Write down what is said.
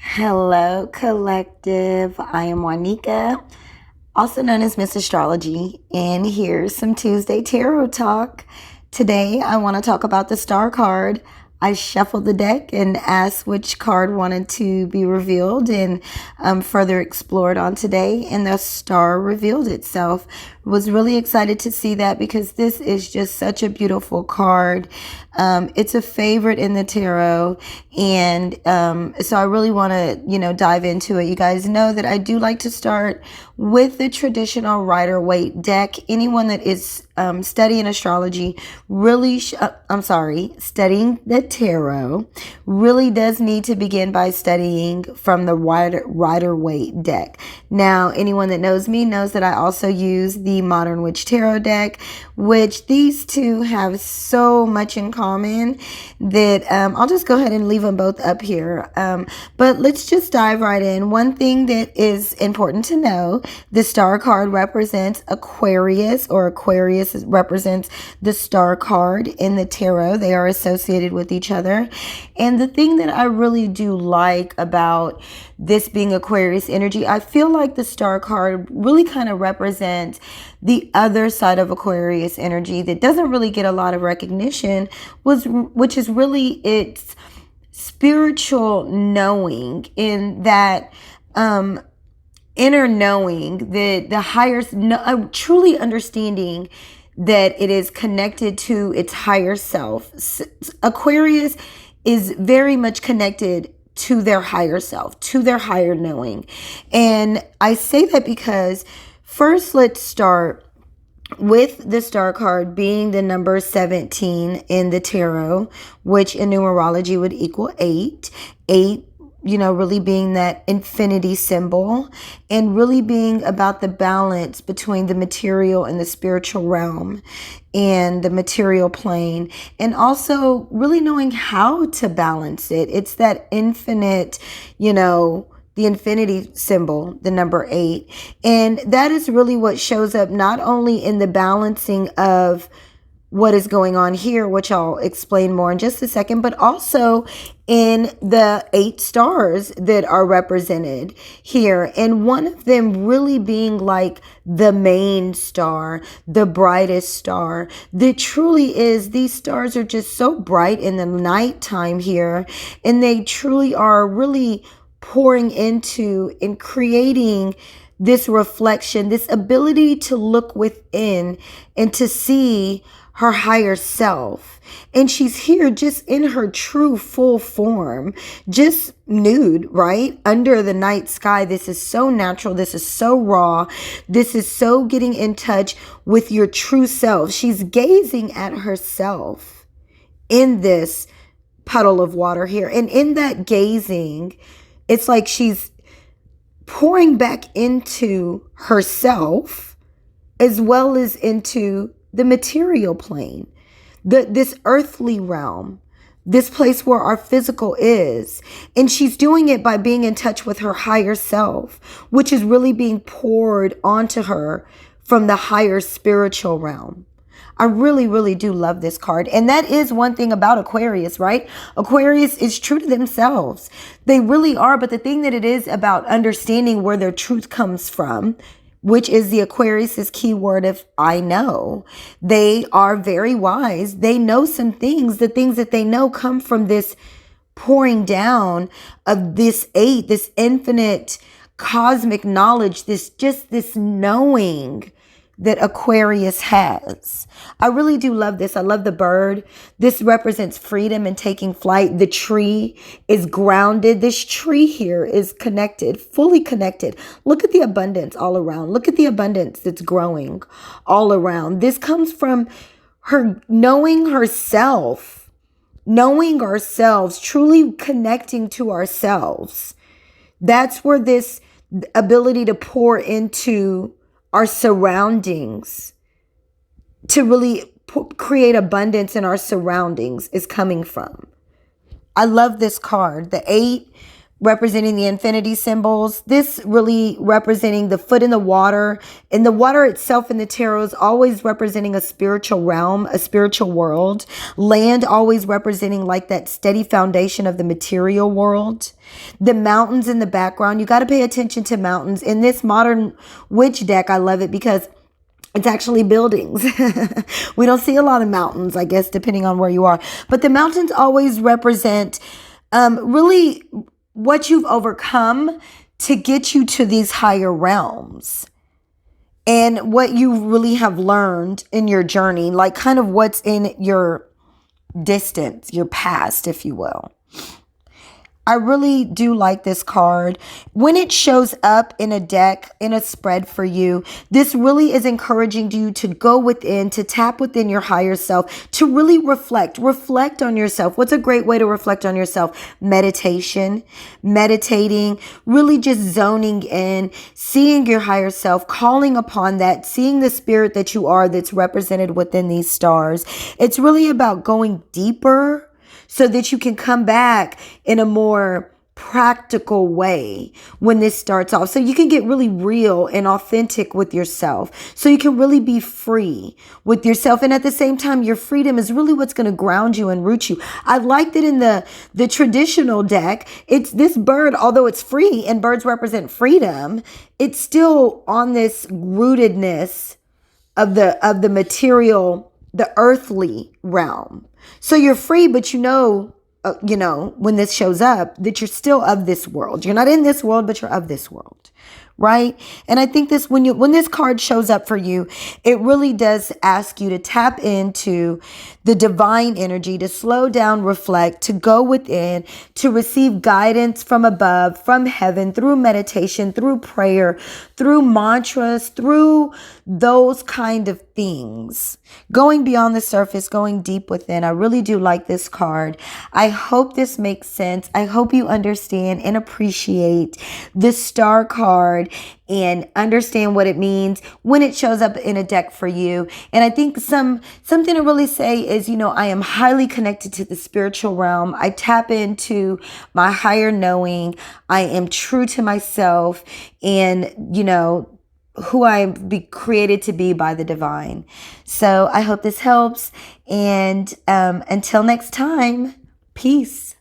Hello, collective. I am Juanica, also known as Miss Astrology, and here's some Tuesday Tarot Talk. Today, I want to talk about the Star card. I shuffled the deck and asked which card wanted to be revealed and further explored on today, and the Star revealed itself. Was really excited to see that because this is just such a beautiful card. It's a favorite in the tarot, and so I really want to, dive into it. You guys know that I do like to start with the traditional Rider-Waite deck. Anyone that is studying astrology studying the tarot really does need to begin by studying from the Rider-Waite deck. Now, anyone that knows me knows that I also use the Modern Witch Tarot deck, which these two have so much in common that I'll just go ahead and leave them both up here. But let's just dive right in. One thing that is important to know, the Star card represents Aquarius, or Aquarius represents the Star card in the tarot. They are associated with each other. And the thing that I really do like about this being Aquarius energy, I feel like the Star card really kind of represents the other side of Aquarius energy that doesn't really get a lot of recognition, which is really its spiritual knowing, in that inner knowing, the higher, truly understanding that it is connected to its higher self. Aquarius is very much connected to their higher self, to their higher knowing. And I say that because first, let's start with the Star card being the number 17 in the tarot, which in numerology would equal 8. 8, really being that infinity symbol, and really being about the balance between the material and the spiritual realm and the material plane, and also really knowing how to balance it. It's that infinite, the infinity symbol, the number 8. And that is really what shows up not only in the balancing of what is going on here, which I'll explain more in just a second, but also in the 8 stars that are represented here. And one of them really being like the main star, the brightest star, that truly is, these stars are just so bright in the nighttime here, and they truly are really pouring into and creating this reflection, this ability to look within and to see her higher self. And she's here just in her true full form, just nude, right? Under the night sky. This is so natural. This is so raw. This is so getting in touch with your true self. She's gazing at herself in this puddle of water here. And in that gazing, it's like she's pouring back into herself as well as into the material plane, this earthly realm, this place where our physical is. And she's doing it by being in touch with her higher self, which is really being poured onto her from the higher spiritual realm. I really, really do love this card. And that is one thing about Aquarius, right? Aquarius is true to themselves. They really are. But the thing that it is about understanding where their truth comes from, which is the Aquarius's key word of I know. They are very wise. They know some things. The things that they know come from this pouring down of this 8, this infinite cosmic knowledge, this knowing that Aquarius has. I really do love this. I love the bird. This represents freedom and taking flight. The tree is grounded. This tree here is connected, fully connected. Look at the abundance all around. Look at the abundance that's growing all around. This comes from her knowing herself, knowing ourselves, truly connecting to ourselves. That's where this ability to pour into our surroundings, to really create abundance in our surroundings, is coming from. I love this card. The 8 representing the infinity symbols. This really representing the foot in the water. And the water itself in the tarot is always representing a spiritual realm, a spiritual world. Land always representing like that steady foundation of the material world. The mountains in the background. You got to pay attention to mountains. In this modern witch deck, I love it because it's actually buildings. We don't see a lot of mountains, I guess, depending on where you are. But the mountains always represent really what you've overcome to get you to these higher realms. And what you really have learned in your journey, like kind of what's in your distance, your past, if you will. I really do like this card. When it shows up in a deck, in a spread for you, this really is encouraging you to go within, to tap within your higher self, to really reflect on yourself. What's a great way to reflect on yourself? Meditation, meditating, really just zoning in, seeing your higher self, calling upon that, seeing the spirit that you are that's represented within these stars. It's really about going deeper, so that you can come back in a more practical way when this starts off. So you can get really real and authentic with yourself. So you can really be free with yourself. And at the same time, your freedom is really what's going to ground you and root you. I like that in the traditional deck, it's this bird, although it's free and birds represent freedom, it's still on this rootedness of the material, the earthly realm. So you're free, but you know, when this shows up, that you're still of this world. You're not in this world, but you're of this world, right? And I think this, when this card shows up for you, it really does ask you to tap into the divine energy, to slow down, reflect, to go within, to receive guidance from above, from heaven, through meditation, through prayer, through mantras, through those kind of things. Going beyond the surface, going deep within. I really do like this card. I hope this makes sense. I hope you understand and appreciate the star card and understand what it means when it shows up in a deck for you. And I think something to really say is, I am highly connected to the spiritual realm. I tap into my higher knowing. I am true to myself and, who I be created to be by the divine. So I hope this helps. And until next time, peace.